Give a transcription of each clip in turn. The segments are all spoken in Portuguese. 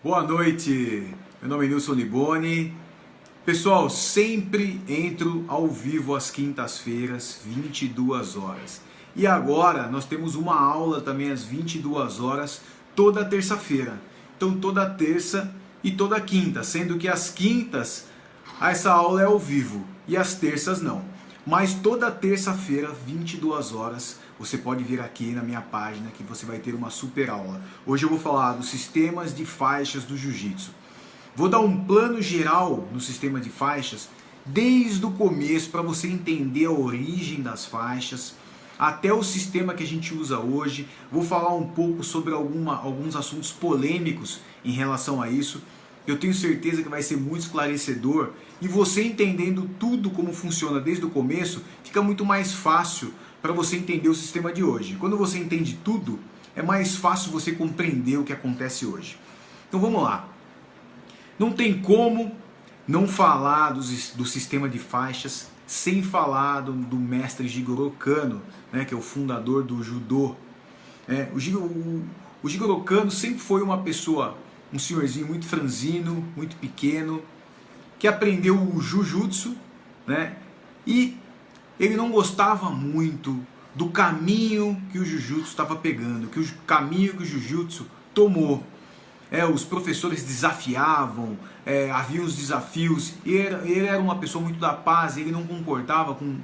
Boa noite, meu nome é Nilson Liboni. Pessoal, sempre entro ao vivo às quintas-feiras, 22 horas. E agora nós temos uma aula também às 22 horas, toda terça-feira. Então toda terça e toda quinta, sendo que às quintas essa aula é ao vivo e às terças não. Mas toda terça-feira, 22 horas, você pode vir aqui na minha página que você vai ter uma super aula. Hoje eu vou falar dos sistemas de faixas do jiu-jitsu. Vou dar um plano geral no sistema de faixas, desde o começo, para você entender a origem das faixas, até o sistema que a gente usa hoje. Vou falar um pouco sobre alguns assuntos polêmicos em relação a isso. Eu tenho certeza que vai ser muito esclarecedor, e você entendendo tudo como funciona desde o começo, fica muito mais fácil para você entender o sistema de hoje. Quando você entende tudo, é mais fácil você compreender o que acontece hoje. Então vamos lá. Não tem como não falar do sistema de faixas sem falar do mestre Jigoro Kano, né, que é o fundador do judô. O Jigoro Kano sempre foi uma pessoa, um senhorzinho muito franzino, muito pequeno, que aprendeu o Jujutsu, né, e ele não gostava muito do caminho que o Jujutsu estava pegando, que o caminho que o Jujutsu tomou. Os professores desafiavam, havia os desafios, ele era uma pessoa muito da paz, ele não concordava com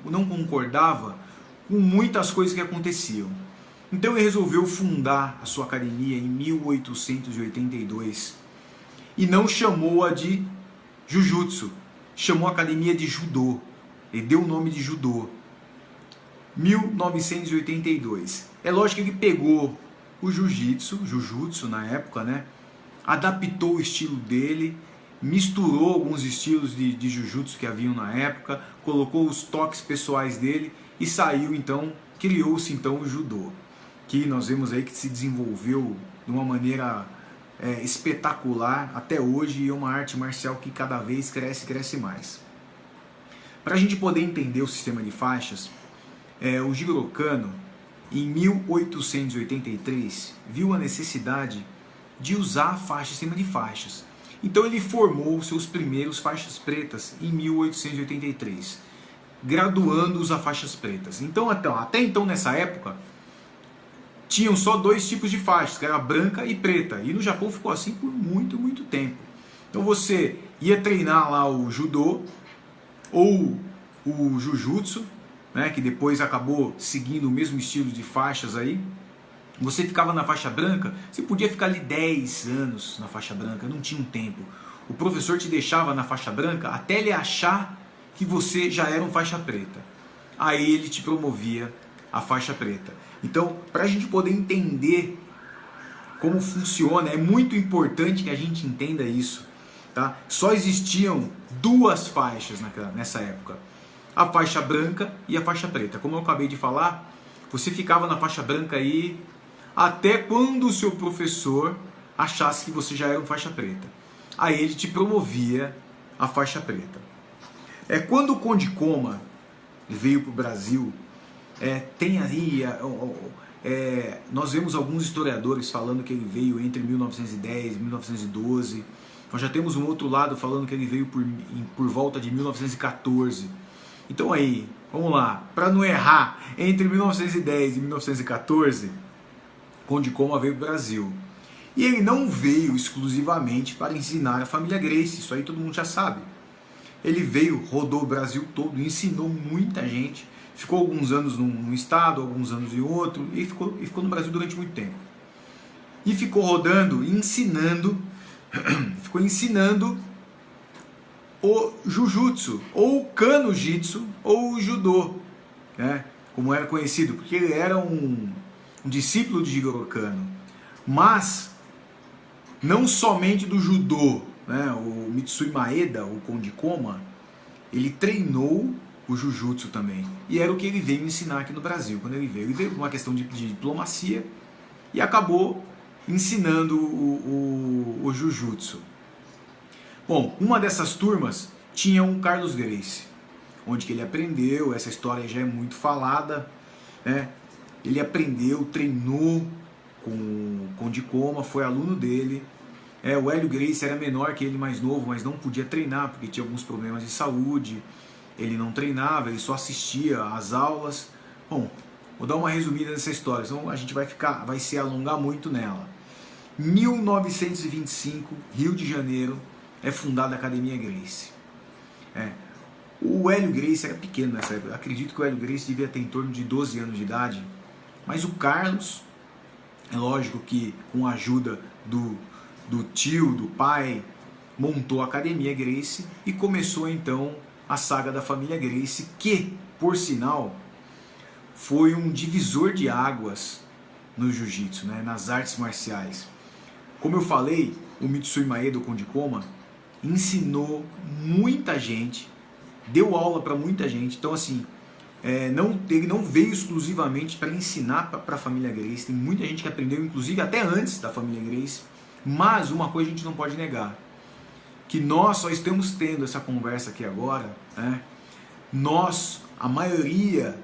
muitas coisas que aconteciam. Então ele resolveu fundar a sua academia em 1882 e não chamou-a de Jujutsu, chamou a academia de Judô. Ele deu o nome de Judô. 1982. É lógico que ele pegou o Jujutsu na época, né? Adaptou o estilo dele, misturou alguns estilos de Jujutsu que haviam na época, colocou os toques pessoais dele e saiu então, criou-se então o Judô, que nós vemos aí que se desenvolveu de uma maneira espetacular até hoje, e é uma arte marcial que cada vez cresce mais. Para a gente poder entender o sistema de faixas, o Jigoro Kano, em 1883, viu a necessidade de usar a faixa, sistema de faixas. Então ele formou seus primeiros faixas pretas em 1883, graduando-os a faixas pretas. Então até então nessa época tinham só dois tipos de faixas, que era branca e preta, e no Japão ficou assim por muito tempo. Então você ia treinar lá o judô ou o jujutsu, né, que depois acabou seguindo o mesmo estilo de faixas aí. Você ficava na faixa branca, você podia ficar ali 10 anos na faixa branca, não tinha um tempo. O professor te deixava na faixa branca até ele achar que você já era um faixa preta. Aí ele te promovia a faixa preta. Então, para a gente poder entender como funciona, é muito importante que a gente entenda isso. Tá? Só existiam duas faixas nessa época. A faixa branca e a faixa preta. Como eu acabei de falar, você ficava na faixa branca aí até quando o seu professor achasse que você já era um faixa preta. Aí ele te promovia a faixa preta. Quando o Conde Koma veio para o Brasil, tem aí, nós vemos alguns historiadores falando que ele veio entre 1910 e 1912. Nós já temos um outro lado falando que ele veio por volta de 1914. Então aí, vamos lá, para não errar, entre 1910 e 1914, Conde Koma veio para o Brasil. E ele não veio exclusivamente para ensinar a família Gracie, isso aí todo mundo já sabe. Ele veio, rodou o Brasil todo, ensinou muita gente, ficou alguns anos num estado, alguns anos em outro, e ficou no Brasil durante muito tempo. E ficou rodando, ensinando o Jujutsu, ou o Kano-Jitsu, ou o Judô, né? Como era conhecido, porque ele era um discípulo de Jigoro Kano, mas não somente do judô, né? O Mitsui Maeda, o Conde Koma, ele treinou o Jujutsu também, e era o que ele veio ensinar aqui no Brasil. Quando ele veio por uma questão de diplomacia e acabou ensinando o Jujutsu. Bom, uma dessas turmas tinha um Carlos Gracie, onde que ele aprendeu, essa história já é muito falada, né? Ele aprendeu, treinou com o Conde Koma, foi aluno dele, O Hélio Gracie era menor que ele, mais novo, mas não podia treinar porque tinha alguns problemas de saúde. Ele não treinava, ele só assistia às aulas. Bom, vou dar uma resumida nessa história, senão a gente vai se alongar muito nela. 1925, Rio de Janeiro, é fundada a Academia Gracie. O Hélio Gracie era pequeno nessa época. Acredito que o Hélio Gracie devia ter em torno de 12 anos de idade. Mas o Carlos, é lógico que com a ajuda do tio, do pai, montou a Academia Gracie e começou então a saga da família Gracie, que, por sinal, foi um divisor de águas no jiu-jitsu, né, nas artes marciais. Como eu falei, o Mitsui Maeda, o Konde Koma, ensinou muita gente, deu aula para muita gente. Então, assim, ele não veio exclusivamente para ensinar para a família Gracie. Tem muita gente que aprendeu, inclusive até antes da família Gracie. Mas uma coisa a gente não pode negar, que nós só estamos tendo essa conversa aqui agora, né? Nós, a maioria,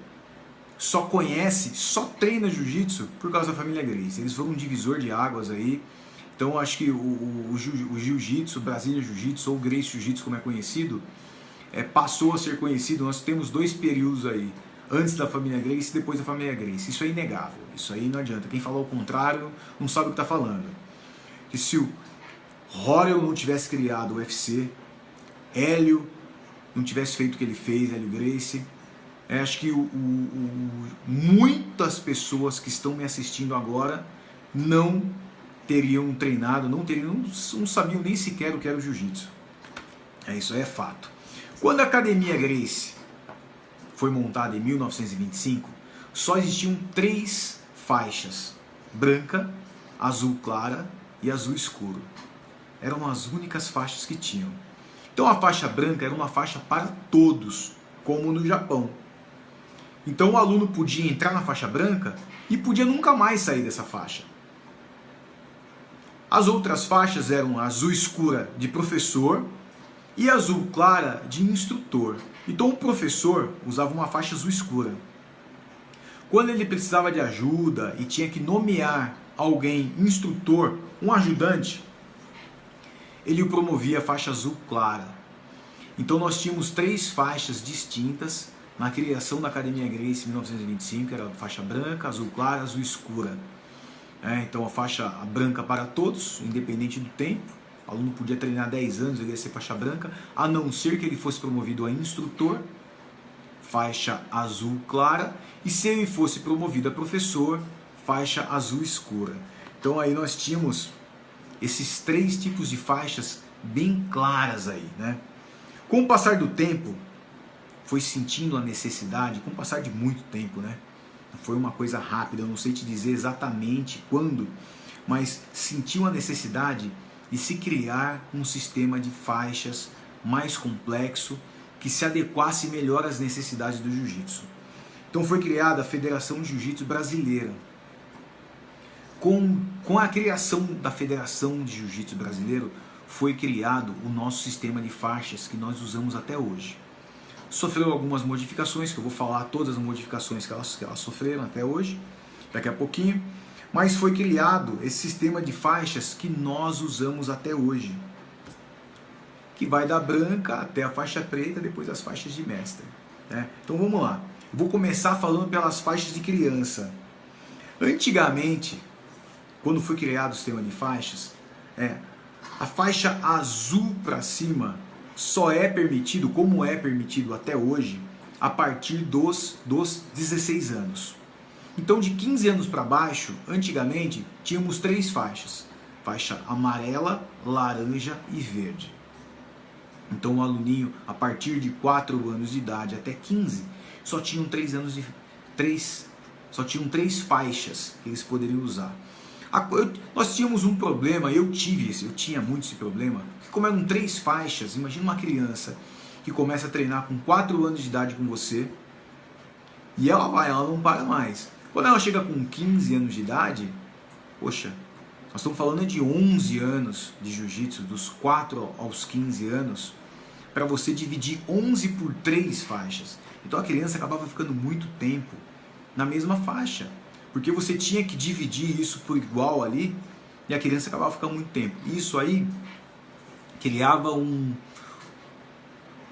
só conhece, só treina jiu-jitsu por causa da família Gracie. Eles foram um divisor de águas aí. Então acho que o jiu-jitsu, Brasília Jiu-Jitsu, ou Gracie Jiu-Jitsu como é conhecido, passou a ser conhecido. Nós temos dois períodos aí, antes da família Gracie e depois da família Gracie. Isso é inegável, isso aí não adianta. Quem falou o contrário não sabe o que está falando. Que se o Horrell não tivesse criado o UFC, Hélio não tivesse feito o que ele fez, Hélio Gracie, acho que muitas pessoas que estão me assistindo agora não teriam treinado, não sabiam nem sequer o que era o jiu-jitsu. Isso aí é fato. Quando a Academia Gracie foi montada em 1925, só existiam 3 faixas: branca, azul clara e azul escuro. Eram as únicas faixas que tinham. Então a faixa branca era uma faixa para todos, como no Japão. Então o aluno podia entrar na faixa branca e podia nunca mais sair dessa faixa. As outras faixas eram azul escura de professor e azul clara de instrutor. Então o professor usava uma faixa azul escura. Quando ele precisava de ajuda e tinha que nomear alguém instrutor, um ajudante, ele o promovia a faixa azul clara. Então nós tínhamos 3 faixas distintas na criação da Academia Gracie em 1925, era a faixa branca, azul clara, azul escura. Então a faixa branca para todos, independente do tempo. O aluno podia treinar 10 anos, ele ia ser faixa branca, a não ser que ele fosse promovido a instrutor, faixa azul clara, e se ele fosse promovido a professor, faixa azul escura. Então aí nós tínhamos esses 3 tipos de faixas bem claras aí, né? Com o passar do tempo, foi sentindo a necessidade, com o passar de muito tempo, né? Foi uma coisa rápida, eu não sei te dizer exatamente quando, mas sentiu a necessidade de se criar um sistema de faixas mais complexo, que se adequasse melhor às necessidades do jiu-jitsu. Então foi criada a Federação de Jiu-Jitsu Brasileira. Com a criação da Federação de Jiu-Jitsu Brasileiro, foi criado o nosso sistema de faixas que nós usamos até hoje. Sofreu algumas modificações, que eu vou falar todas as modificações que elas sofreram até hoje, daqui a pouquinho, mas foi criado esse sistema de faixas que nós usamos até hoje, que vai da branca até a faixa preta, depois as faixas de mestre. Então vamos lá, eu vou começar falando pelas faixas de criança. Antigamente, quando foi criado o sistema de faixas, a faixa azul para cima só é permitido, como é permitido até hoje, a partir dos 16 anos. Então de 15 anos para baixo, antigamente, tínhamos 3 faixas. Faixa amarela, laranja e verde. Então o aluninho, a partir de 4 anos de idade até 15, só tinham 3 faixas que eles poderiam usar. Nós tínhamos um problema, eu tinha muito esse problema, que como eram 3 faixas, imagina uma criança que começa a treinar com 4 anos de idade com você, e ela não para mais. Quando ela chega com 15 anos de idade, poxa, nós estamos falando de 11 anos de jiu-jitsu, dos 4 aos 15 anos, para você dividir 11 por 3 faixas. Então a criança acabava ficando muito tempo na mesma faixa, porque você tinha que dividir isso por igual ali, e a criança acabava ficando muito tempo. Isso aí criava um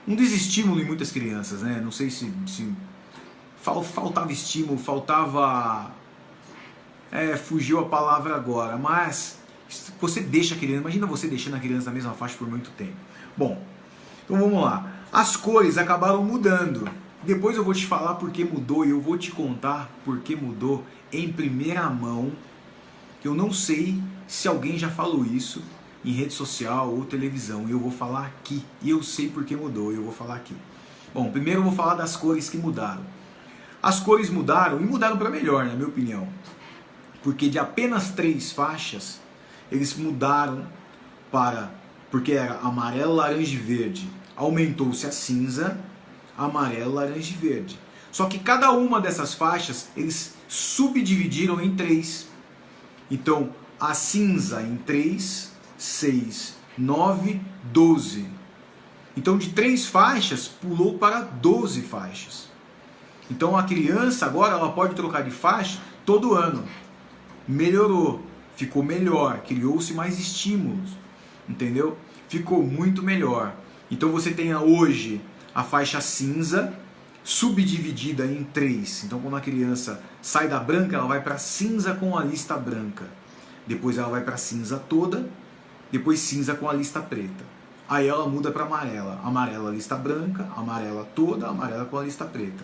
desestímulo em muitas crianças, né? Não sei se faltava estímulo, faltava... fugiu a palavra agora, mas você deixa a criança, imagina você deixando a criança na mesma faixa por muito tempo. Bom, então vamos lá. As cores acabaram mudando. Depois eu vou te falar por que mudou e eu vou te contar por que mudou em primeira mão. Eu não sei se alguém já falou isso em rede social ou televisão, e eu vou falar aqui. E eu sei por que mudou, e eu vou falar aqui. Bom, primeiro eu vou falar das cores que mudaram. As cores mudaram, e mudaram para melhor, na minha opinião. Porque de apenas 3 faixas, eles mudaram para... Porque era amarelo, laranja e verde. Aumentou-se a cinza, amarelo, laranja e verde. Só que cada uma dessas faixas, eles subdividiram em 3. Então, a cinza em 3, 6, 9, 12. Então, de 3 faixas, pulou para 12 faixas. Então, a criança agora ela pode trocar de faixa todo ano. Melhorou, ficou melhor, criou-se mais estímulos, entendeu? Ficou muito melhor. Então, você tem hoje a faixa cinza, subdividida em 3. Então, quando a criança sai da branca, ela vai para cinza com a lista branca. Depois ela vai para cinza toda, depois cinza com a lista preta. Aí ela muda para amarela. Amarela, lista branca, amarela toda, amarela com a lista preta.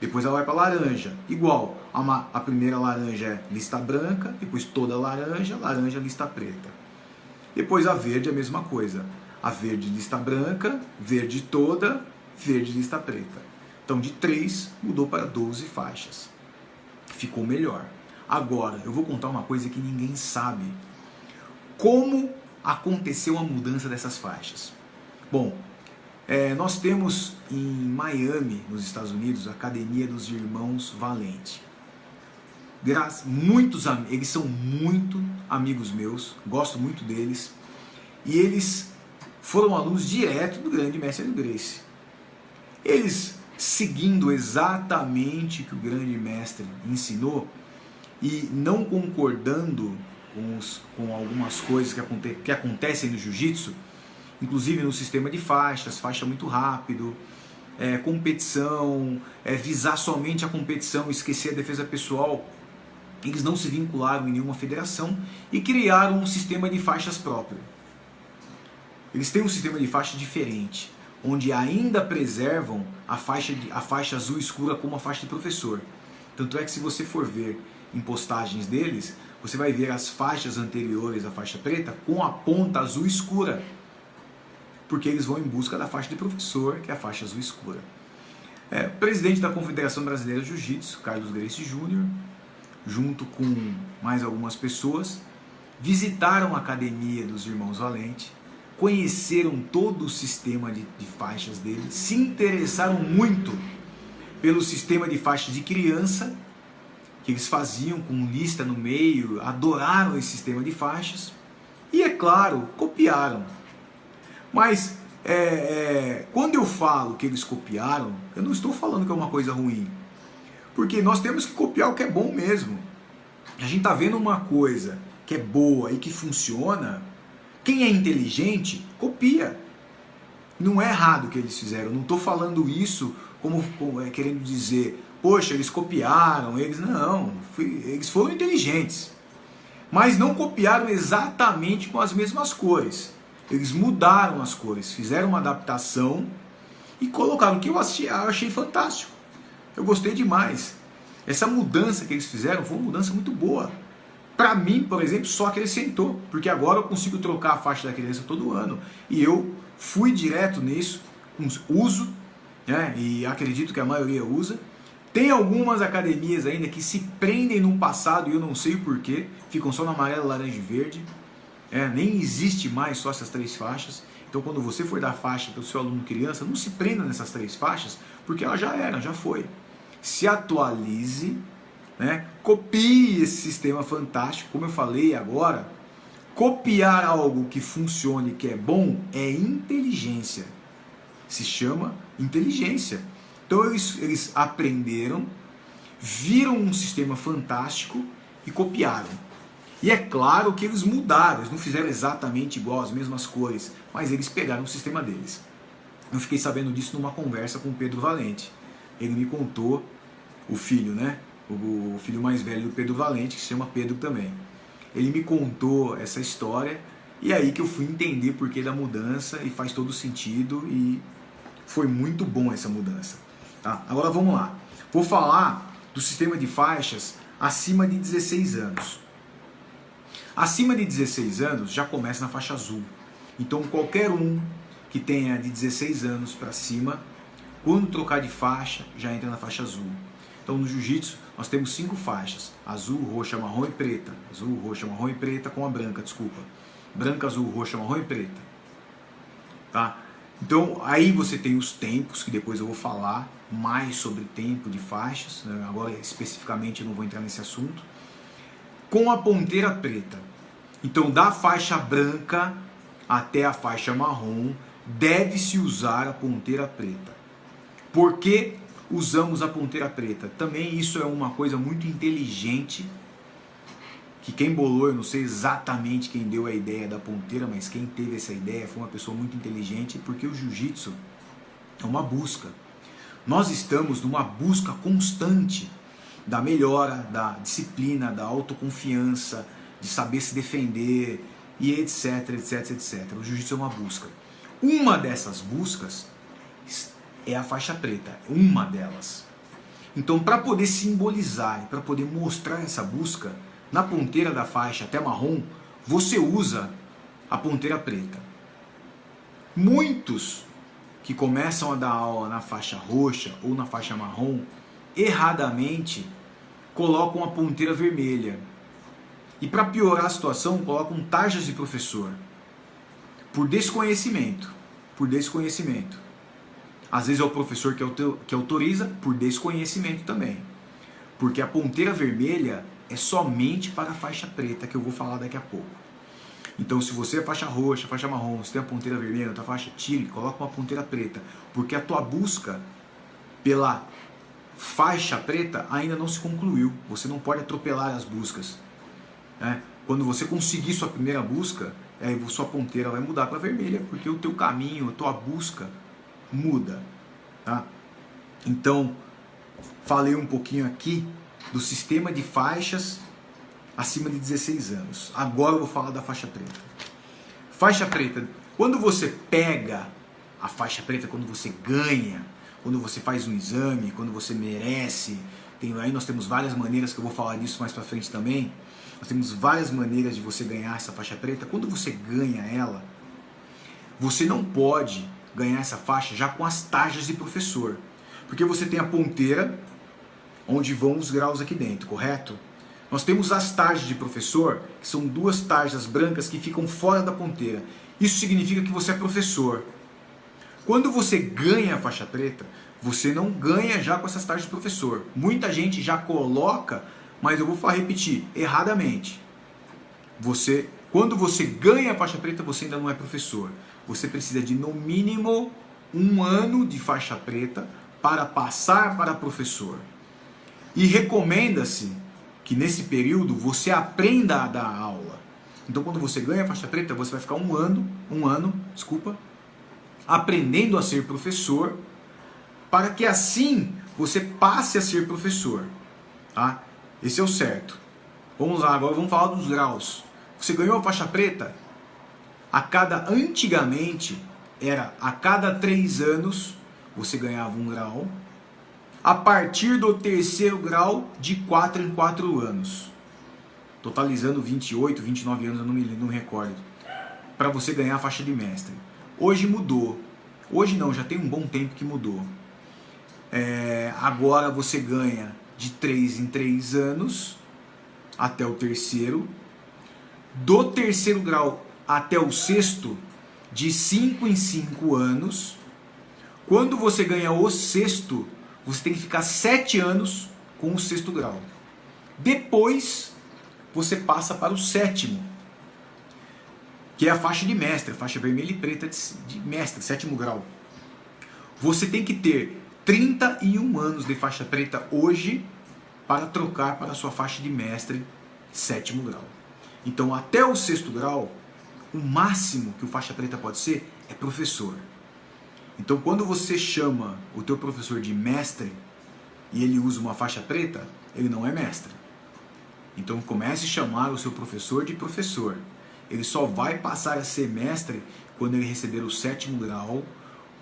Depois ela vai para laranja. Igual, a primeira laranja é lista branca, depois toda laranja, laranja, lista preta. Depois a verde é a mesma coisa. A verde, lista branca, verde toda, verde, lista preta. Então de 3 mudou para 12 faixas. Ficou melhor. Agora, eu vou contar uma coisa que ninguém sabe. Como aconteceu a mudança dessas faixas? Bom, nós temos em Miami, nos Estados Unidos, a Academia dos Irmãos Valente. Eles são muito amigos meus, gosto muito deles. E eles foram alunos direto do grande mestre Hélio Gracie. Eles, seguindo exatamente o que o grande mestre ensinou, e não concordando com algumas coisas que acontecem no jiu-jitsu, inclusive no sistema de faixas, faixa muito rápido, competição, visar somente a competição, esquecer a defesa pessoal. Eles não se vincularam em nenhuma federação e criaram um sistema de faixas próprio. Eles têm um sistema de faixa diferente, onde ainda preservam a faixa azul escura como a faixa de professor. Tanto é que se você for ver em postagens deles, você vai ver as faixas anteriores à faixa preta com a ponta azul escura, porque eles vão em busca da faixa de professor, que é a faixa azul escura. O presidente da Confederação Brasileira de Jiu-Jitsu, Carlos Gracie Jr., junto com mais algumas pessoas, visitaram a Academia dos Irmãos Valente, conheceram todo o sistema de faixas deles, se interessaram muito pelo sistema de faixas de criança, que eles faziam com lista no meio, adoraram esse sistema de faixas e, é claro, copiaram. Mas quando eu falo que eles copiaram, eu não estou falando que é uma coisa ruim, porque nós temos que copiar o que é bom mesmo. A gente está vendo uma coisa que é boa e que funciona, quem é inteligente, copia. Não é errado o que eles fizeram, não estou falando isso como querendo dizer... Poxa, eles copiaram, eles foram inteligentes, mas não copiaram exatamente com as mesmas cores. Eles mudaram as cores, fizeram uma adaptação e colocaram, que eu achei fantástico. Eu gostei demais. Essa mudança que eles fizeram foi uma mudança muito boa. Para mim, por exemplo, só acrescentou, porque agora eu consigo trocar a faixa da criança todo ano. E eu fui direto nisso, uso, e acredito que a maioria usa. Tem algumas academias ainda que se prendem no passado e eu não sei o porquê, ficam só no amarelo, laranja e verde. Nem existe mais só essas 3 faixas. Então quando você for dar faixa para o seu aluno criança, não se prenda nessas 3 faixas, porque ela já foi. Se atualize, copie esse sistema fantástico, como eu falei agora. Copiar algo que funcione, que é bom, é inteligência. Se chama inteligência. Então eles aprenderam, viram um sistema fantástico e copiaram. E é claro que eles mudaram, eles não fizeram exatamente igual, as mesmas cores, mas eles pegaram o sistema deles. Eu fiquei sabendo disso numa conversa com o Pedro Valente. Ele me contou, o filho, né? O filho mais velho do Pedro Valente, que se chama Pedro também. Ele me contou essa história e aí que eu fui entender o porquê da mudança e faz todo sentido e foi muito bom essa mudança. Tá? Agora vamos lá. Vou falar do sistema de faixas acima de 16 anos. Acima de 16 anos já começa na faixa azul. Então qualquer um que tenha de 16 anos para cima, quando trocar de faixa, já entra na faixa azul. Então no jiu-jitsu nós temos 5 faixas: azul, roxa, marrom e preta. Azul, roxa, marrom e preta com a branca, desculpa. Branca, azul, roxa, marrom e preta. Tá? Então aí você tem os tempos, que depois eu vou falar mais sobre tempo de faixas, né? Agora especificamente eu não vou entrar nesse assunto. Com a ponteira preta. Então da faixa branca até a faixa marrom deve-se usar a ponteira preta. Por que usamos a ponteira preta? Também isso é uma coisa muito inteligente, que quem bolou, eu não sei exatamente quem deu a ideia da ponteira, mas quem teve essa ideia foi uma pessoa muito inteligente, porque o jiu-jitsu é uma busca. Nós estamos numa busca constante da melhora, da disciplina, da autoconfiança, de saber se defender e etc, etc, etc. O jiu-jitsu é uma busca. Uma dessas buscas é a faixa preta, uma delas. Então, para poder simbolizar e para poder mostrar essa busca, na ponteira da faixa até marrom, você usa a ponteira preta. Muitos que começam a dar aula na faixa roxa ou na faixa marrom, erradamente colocam a ponteira vermelha. E para piorar a situação, colocam tarjas de professor. Por desconhecimento. Por desconhecimento. Às vezes é o professor que autoriza, por desconhecimento também. Porque a ponteira vermelha é somente para a faixa preta, que eu vou falar daqui a pouco. Então, se você é faixa roxa, faixa marrom, você tem a ponteira vermelha, a tua faixa, tire, coloca uma ponteira preta. Porque a tua busca pela faixa preta ainda não se concluiu. Você não pode atropelar as buscas. Né? Quando você conseguir sua primeira busca, aí sua ponteira vai mudar para vermelha, porque o teu caminho, a tua busca muda. Tá? Então, falei um pouquinho aqui do sistema de faixas acima de 16 anos. Agora eu vou falar da faixa preta. Faixa preta, quando você pega a faixa preta, quando você ganha, quando você faz um exame, quando você merece, aí nós temos várias maneiras, que eu vou falar disso mais pra frente também. Nós temos várias maneiras de você ganhar essa faixa preta. Quando você ganha ela, você não pode ganhar essa faixa já com as tarjas de professor. Porque você tem a ponteira, onde vão os graus aqui dentro, correto? Nós temos as tarjas de professor, que são 2 tarjas brancas que ficam fora da ponteira. Isso significa que você é professor. Quando você ganha a faixa preta, você não ganha já com essas tarjas de professor. Muita gente já coloca, mas eu vou repetir, erradamente. Quando você ganha a faixa preta, você ainda não é professor. Você precisa de, no mínimo, 1 ano de faixa preta para passar para professor. E recomenda-se que nesse período você aprenda a dar aula. Então quando você ganha a faixa preta, você vai ficar um ano, aprendendo a ser professor, para que assim você passe a ser professor. Tá? Esse é o certo. Vamos lá, agora vamos falar dos graus. Você ganhou a faixa preta, antigamente era a cada 3 anos você ganhava 1 grau. A partir do 3º grau, de 4 em 4 anos. Totalizando 28, 29 anos, eu não me recordo. Para você ganhar a faixa de mestre. Hoje mudou. Hoje não, já tem um bom tempo que mudou. Agora você ganha de 3 em 3 anos, até o 3º. Do 3º grau até o 6º, de 5 em 5 anos. Quando você ganha o 6º, você tem que ficar 7 anos com o 6º grau. Depois, você passa para o 7º, que é a faixa de mestre, a faixa vermelha e preta de mestre, 7º grau. Você tem que ter 31 anos de faixa preta hoje para trocar para a sua faixa de mestre, 7º grau. Então, até o 6º grau, o máximo que o faixa preta pode ser é professor. Então, quando você chama o teu professor de mestre e ele usa uma faixa preta, ele não é mestre. Então, comece a chamar o seu professor de professor. Ele só vai passar a ser mestre quando ele receber o 7º grau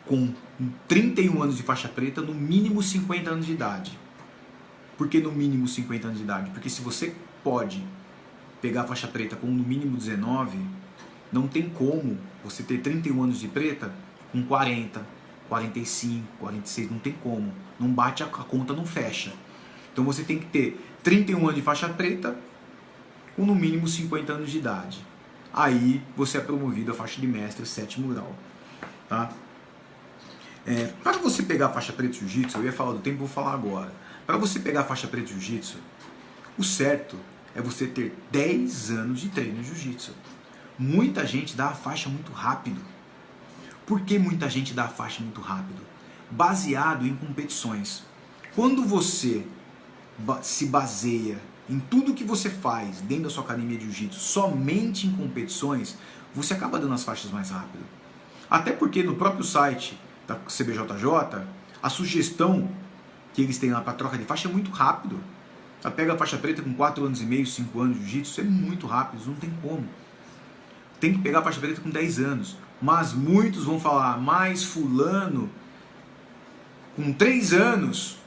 com 31 anos de faixa preta, no mínimo 50 anos de idade. Por que no mínimo 50 anos de idade? Porque se você pode pegar a faixa preta com no mínimo 19, não tem como você ter 31 anos de preta com 40, 45, 46, não tem como. Não bate, a conta não fecha. Então você tem que ter 31 anos de faixa preta com no mínimo 50 anos de idade. Aí você é promovido à faixa de mestre 7º grau. Tá? Para você pegar a faixa preta de jiu-jitsu, eu ia falar do tempo, vou falar agora. Para você pegar a faixa preta de jiu-jitsu, o certo é você ter 10 anos de treino de jiu-jitsu. Muita gente dá a faixa muito rápido. Por que muita gente dá a faixa muito rápido? Baseado em competições. Quando você se baseia em tudo que você faz dentro da sua academia de jiu-jitsu somente em competições, você acaba dando as faixas mais rápido. Até porque no próprio site da CBJJ, a sugestão que eles têm lá para troca de faixa é muito rápido. Ela pega a faixa preta com 4 anos e meio, 5 anos de jiu-jitsu, é muito rápido, não tem como. Tem que pegar a faixa preta com 10 anos. Mas muitos vão falar, mas fulano, com 3 anos,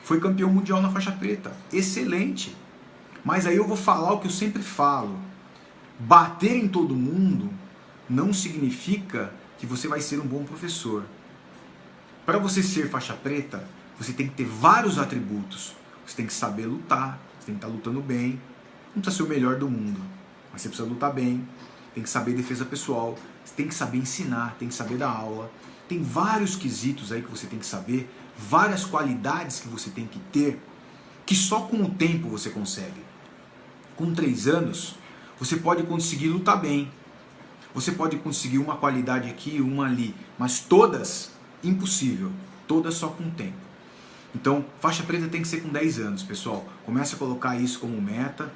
foi campeão mundial na faixa preta. Excelente. Mas aí eu vou falar o que eu sempre falo. Bater em todo mundo não significa que você vai ser um bom professor. Para você ser faixa preta, você tem que ter vários atributos. Você tem que saber lutar, você tem que estar lutando bem. Não precisa ser o melhor do mundo, mas você precisa lutar bem. Tem que saber defesa pessoal, você tem que saber ensinar, tem que saber dar aula. Tem vários quesitos aí que você tem que saber, várias qualidades que você tem que ter, que só com o tempo você consegue. Com 3 anos, você pode conseguir lutar bem. Você pode conseguir uma qualidade aqui, uma ali, mas todas, impossível. Todas só com o tempo. Então, faixa preta tem que ser com 10 anos, pessoal. Comece a colocar isso como meta,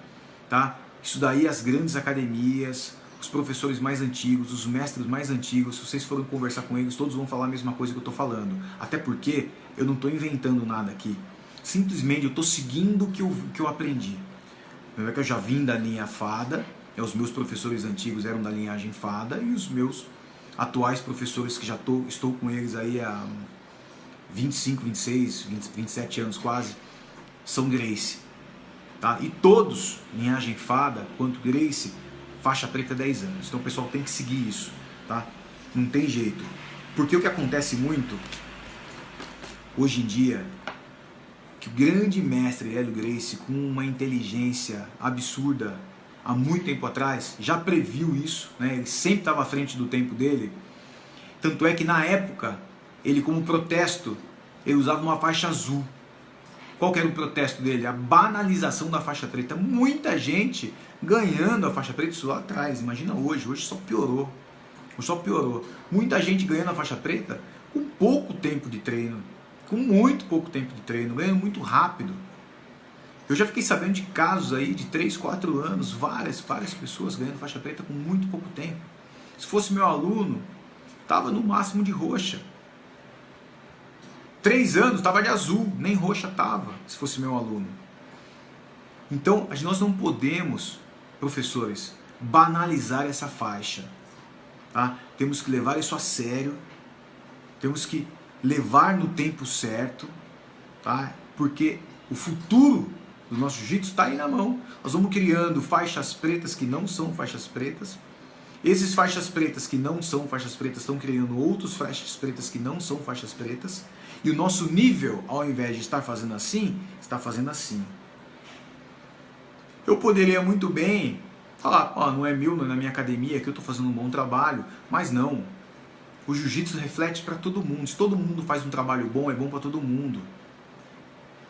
tá? Isso daí as grandes academias, os professores mais antigos, os mestres mais antigos, se vocês forem conversar com eles, todos vão falar a mesma coisa que eu estou falando. Até porque eu não estou inventando nada aqui. Simplesmente eu estou seguindo o que eu aprendi. Não é que eu já vim da linha Fada, os meus professores antigos eram da linhagem Fada, e os meus atuais professores que já estou com eles aí há 25, 26, 27 anos quase, são Gracie. Tá? E todos, linhagem Fada, quanto Gracie, faixa preta 10 anos. Então o pessoal tem que seguir isso. Tá? Não tem jeito. Porque o que acontece muito, hoje em dia, que o grande mestre Hélio Gracie, com uma inteligência absurda, há muito tempo atrás, já previu isso, né? Ele sempre estava à frente do tempo dele. Tanto é que na época, ele como protesto, ele usava uma faixa azul. Qual que era o protesto dele? A banalização da faixa preta. Muita gente ganhando a faixa preta, isso lá atrás. Imagina hoje só piorou. Só piorou. Muita gente ganhando a faixa preta com pouco tempo de treino. Com muito pouco tempo de treino, ganhando muito rápido. Eu já fiquei sabendo de casos aí de 3, 4 anos, várias pessoas ganhando faixa preta com muito pouco tempo. Se fosse meu aluno, estava no máximo de roxa. 3 anos, estava de azul, nem roxa estava, se fosse meu aluno. Então, nós não podemos, professores, banalizar essa faixa. Tá? Temos que levar isso a sério, temos que levar no tempo certo, tá? Porque o futuro do nosso jiu-jitsu está aí na mão. Nós vamos criando faixas pretas que não são faixas pretas. Esses faixas pretas que não são faixas pretas estão criando outros faixas pretas que não são faixas pretas. E o nosso nível, ao invés de estar fazendo assim, está fazendo assim. Eu poderia muito bem falar, não é meu, não é na minha academia, que eu estou fazendo um bom trabalho, mas não. O jiu-jitsu reflete para todo mundo. Se todo mundo faz um trabalho bom, é bom para todo mundo.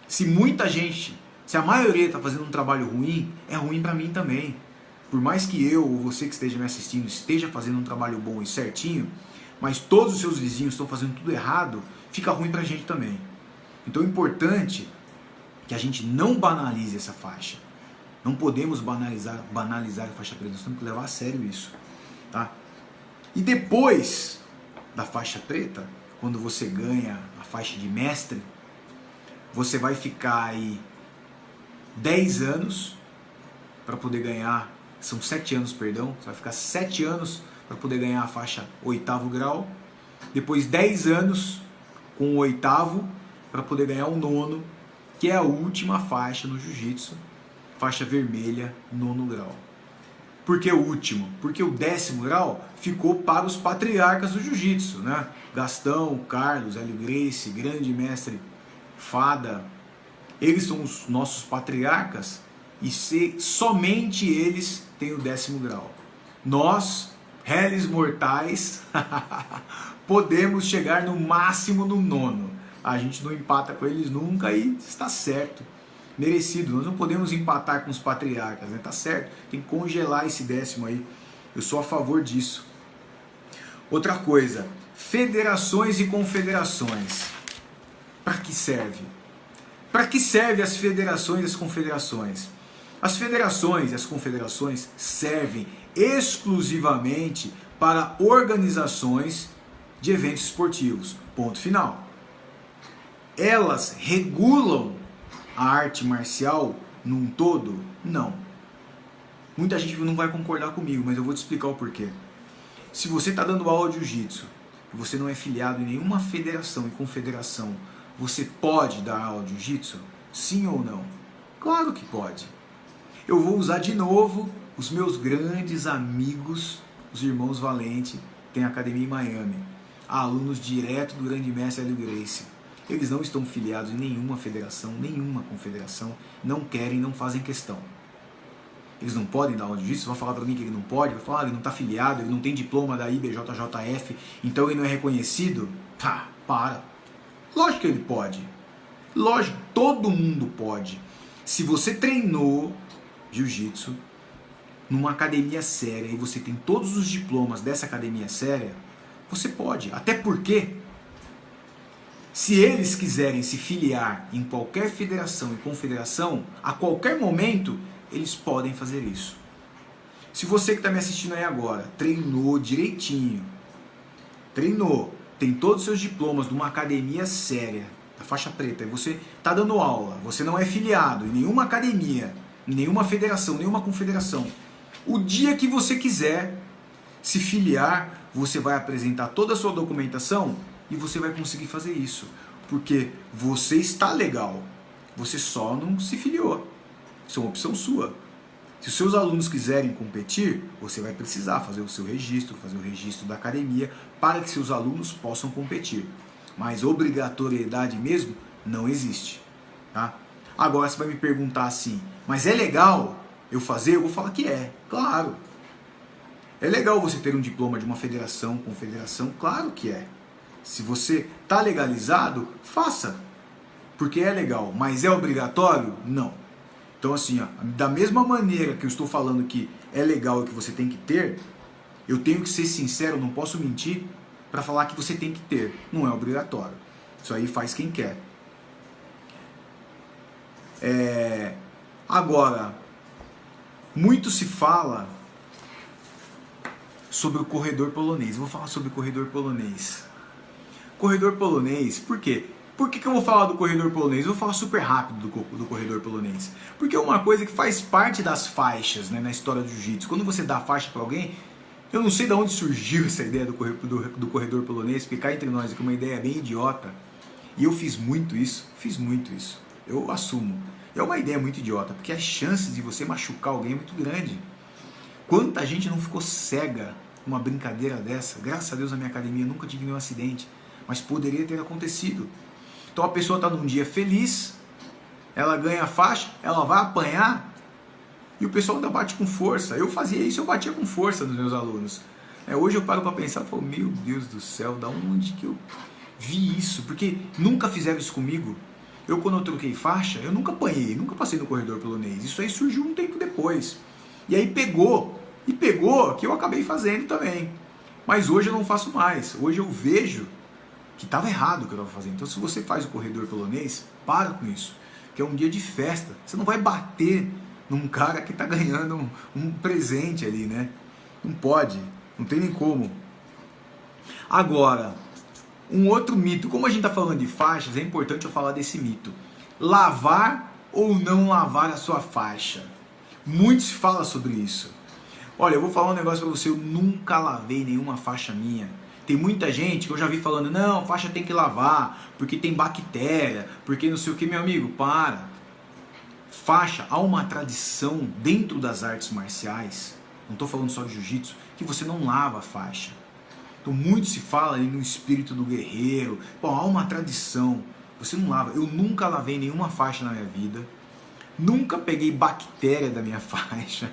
Se muita gente, se a maioria está fazendo um trabalho ruim, é ruim para mim também. Por mais que eu ou você que esteja me assistindo esteja fazendo um trabalho bom e certinho, mas todos os seus vizinhos estão fazendo tudo errado, fica ruim para a gente também. Então é importante que a gente não banalize essa faixa. Não podemos banalizar a faixa preta, nós temos que levar a sério isso. Tá? E depois da faixa preta, quando você ganha a faixa de mestre, você vai ficar aí 10 anos para poder ganhar, são 7 anos, perdão, você vai ficar 7 anos para poder ganhar a faixa 8º grau, depois 10 anos com o 8º para poder ganhar o 9º, que é a última faixa no jiu-jitsu, faixa vermelha, 9º grau. Por que o último? Porque o 10º grau ficou para os patriarcas do jiu-jitsu, né? Gastão, Carlos, Hélio Gracie, grande mestre Fada, eles são os nossos patriarcas e somente eles têm o 10º grau. Nós, réis mortais, podemos chegar no máximo no 9º. A gente não empata com eles nunca e está certo. Merecido, nós não podemos empatar com os patriarcas, né? Tá certo, tem que congelar esse 10º aí, eu sou a favor disso. Outra coisa, federações e confederações, para que serve? Para que servem as federações e as confederações? As federações e as confederações servem exclusivamente para organizações de eventos esportivos, ponto final. Elas regulam a arte marcial num todo? Não. Muita gente não vai concordar comigo, mas eu vou te explicar o porquê. Se você está dando aula de jiu-jitsu e você não é filiado em nenhuma federação e confederação, você pode dar aula de jiu-jitsu? Sim ou não? Claro que pode. Eu vou usar de novo os meus grandes amigos, os irmãos Valente, tem academia em Miami, alunos direto do grande mestre Hélio Gracie. Eles não estão filiados em nenhuma federação, nenhuma confederação, não querem, não fazem questão. Eles não podem dar aula de jiu-jitsu, vai falar para mim que ele não pode, vai falar, ele não está filiado, ele não tem diploma da IBJJF, então ele não é reconhecido. Tá, para. Lógico que ele pode. Lógico, todo mundo pode. Se você treinou jiu-jitsu numa academia séria e você tem todos os diplomas dessa academia séria, você pode. Até porque, se eles quiserem se filiar em qualquer federação e confederação, a qualquer momento, eles podem fazer isso. Se você que está me assistindo aí agora, treinou direitinho, tem todos os seus diplomas de uma academia séria, da faixa preta, e você está dando aula, você não é filiado em nenhuma academia, em nenhuma federação, nenhuma confederação, o dia que você quiser se filiar, você vai apresentar toda a sua documentação e você vai conseguir fazer isso, porque você está legal, você só não se filiou, isso é uma opção sua. Se os seus alunos quiserem competir, você vai precisar fazer o seu registro, fazer o registro da academia, para que seus alunos possam competir. Mas obrigatoriedade mesmo não existe. Tá? Agora você vai me perguntar assim, mas é legal eu fazer? Eu vou falar que é, claro. É legal você ter um diploma de uma federação, confederação? Claro que é. Se você está legalizado, faça. Porque é legal, mas é obrigatório? Não. Então assim, ó, da mesma maneira que eu estou falando que é legal e que você tem que ter, eu tenho que ser sincero, não posso mentir para falar que você tem que ter. Não é obrigatório. Isso aí faz quem quer. Agora, muito se fala sobre o corredor polonês. Eu vou falar sobre o corredor polonês. Corredor polonês, por quê? Por que eu vou falar do corredor polonês? Eu vou falar super rápido do corredor polonês. Porque é uma coisa que faz parte das faixas, né, na história do jiu-jitsu. Quando você dá faixa para alguém, eu não sei de onde surgiu essa ideia do corredor polonês, porque cá entre nós é uma ideia bem idiota. E eu fiz muito isso. Eu assumo. É uma ideia muito idiota, porque as chances de você machucar alguém é muito grande. Quanta gente não ficou cega numa brincadeira dessa? Graças a Deus na minha academia eu nunca tive nenhum acidente, mas poderia ter acontecido. Então a pessoa está num dia feliz, ela ganha a faixa, ela vai apanhar e o pessoal ainda bate com força. Eu fazia isso, eu batia com força nos meus alunos. Hoje eu paro para pensar e falo, meu Deus do céu, da onde que eu vi isso? Porque nunca fizeram isso comigo. Eu quando eu troquei faixa, eu nunca apanhei, nunca passei no corredor polonês. Isso aí surgiu um tempo depois. E aí pegou que eu acabei fazendo também. Mas hoje eu não faço mais. Hoje eu vejo que estava errado o que eu estava fazendo. Então se você faz o corredor polonês, para com isso. Que é um dia de festa. Você não vai bater num cara que está ganhando um presente ali, né? Não pode, não tem nem como. Agora, um outro mito, como a gente está falando de faixas, é importante eu falar desse mito. Lavar ou não lavar a sua faixa? Muito se fala sobre isso. Olha, eu vou falar um negócio para você, eu nunca lavei nenhuma faixa minha. Tem muita gente que eu já vi falando, não, faixa tem que lavar, porque tem bactéria, porque não sei o que, meu amigo, para. Faixa, há uma tradição dentro das artes marciais, não estou falando só de jiu-jitsu, que você não lava a faixa. Então muito se fala aí no espírito do guerreiro, bom, há uma tradição, você não lava. Eu nunca lavei nenhuma faixa na minha vida, nunca peguei bactéria da minha faixa,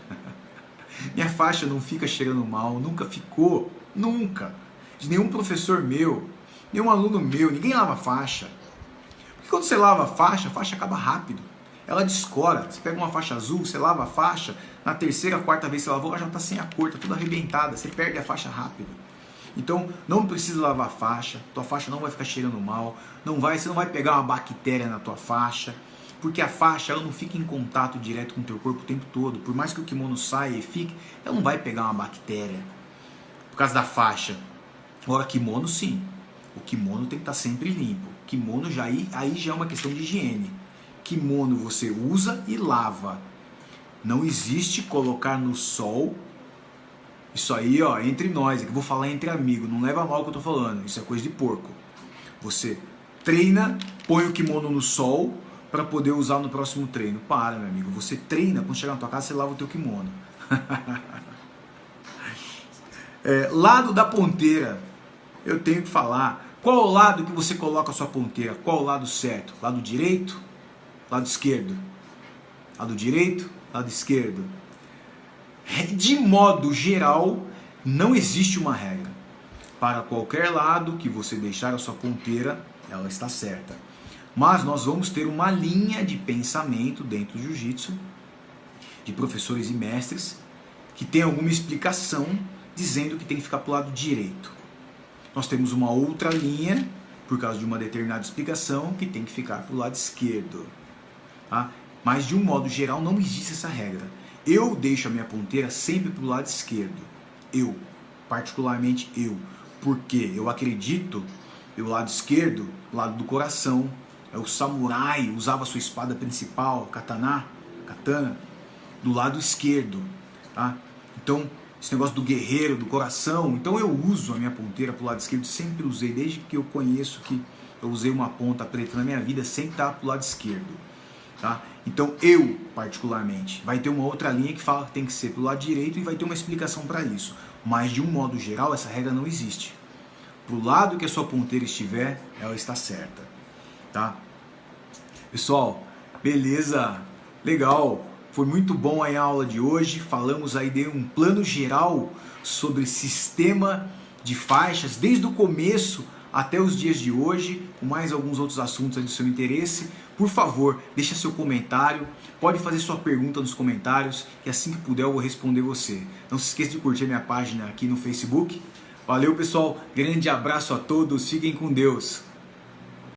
minha faixa não fica cheirando mal, nunca ficou, nunca. De nenhum professor meu, nenhum aluno meu, ninguém lava faixa. Porque quando você lava a faixa acaba rápido. Ela descora. Você pega uma faixa azul, você lava a faixa, na terceira, quarta vez que você lavou, ela já está sem a cor, está toda arrebentada, você perde a faixa rápido. Então, não precisa lavar a faixa, tua faixa não vai ficar cheirando mal, você não vai pegar uma bactéria na tua faixa, porque a faixa ela não fica em contato direto com o teu corpo o tempo todo. Por mais que o kimono saia e fique, ela não vai pegar uma bactéria por causa da faixa. Agora, kimono sim. O kimono tem que estar sempre limpo. Kimono aí já é uma questão de higiene. Kimono você usa e lava. Não existe colocar no sol. Isso aí, ó, entre nós, é que eu vou falar entre amigos, não leva mal o que eu tô falando. Isso é coisa de porco. Você treina, põe o kimono no sol para poder usar no próximo treino. Para, meu amigo. Você treina, quando chegar na tua casa, você lava o teu kimono. Lado da ponteira. Eu tenho que falar. Qual o lado que você coloca a sua ponteira? Qual o lado certo? Lado direito? Lado esquerdo? Lado direito? Lado esquerdo? De modo geral, não existe uma regra. Para qualquer lado que você deixar a sua ponteira, ela está certa. Mas nós vamos ter uma linha de pensamento dentro do jiu-jitsu, de professores e mestres, que tem alguma explicação dizendo que tem que ficar para o lado direito. Nós temos uma outra linha, por causa de uma determinada explicação, que tem que ficar para o lado esquerdo. Tá? Mas de um modo geral não existe essa regra. Eu deixo a minha ponteira sempre para o lado esquerdo. Eu, particularmente eu. Porque eu acredito que o lado esquerdo, o lado do coração, o samurai usava a sua espada principal, katana, do lado esquerdo. Tá? Então, esse negócio do guerreiro, do coração, então eu uso a minha ponteira pro lado esquerdo, sempre usei, desde que eu conheço que eu usei uma ponta preta na minha vida, sempre tá pro lado esquerdo, tá? Então eu, particularmente, vai ter uma outra linha que fala que tem que ser pro lado direito e vai ter uma explicação para isso, mas de um modo geral essa regra não existe. Pro lado que a sua ponteira estiver, ela está certa, tá? Pessoal, beleza? Legal! Foi muito bom aí a aula de hoje, falamos aí de um plano geral sobre sistema de faixas, desde o começo até os dias de hoje, com mais alguns outros assuntos aí do seu interesse. Por favor, deixa seu comentário, pode fazer sua pergunta nos comentários, que assim que puder eu vou responder você. Não se esqueça de curtir a minha página aqui no Facebook. Valeu pessoal, grande abraço a todos, fiquem com Deus.